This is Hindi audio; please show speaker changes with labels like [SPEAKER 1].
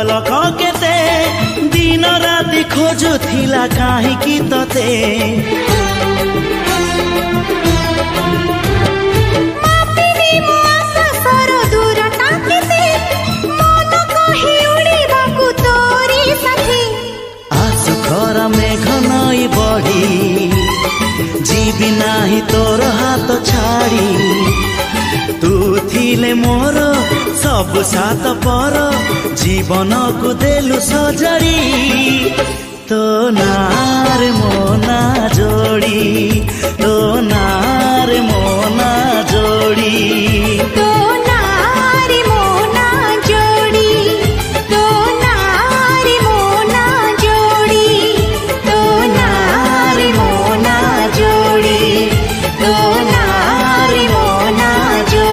[SPEAKER 1] पलक केते दिन राति खोजुथिला काहींकि तते मेघ नई बढ़ी जीवी नाही तोर हाथ छाड़ी तू थिले मोर सब सात पर जीवन को देलु सजरी तो नार मोना जोड़ी तो नार मोना जोड़ी।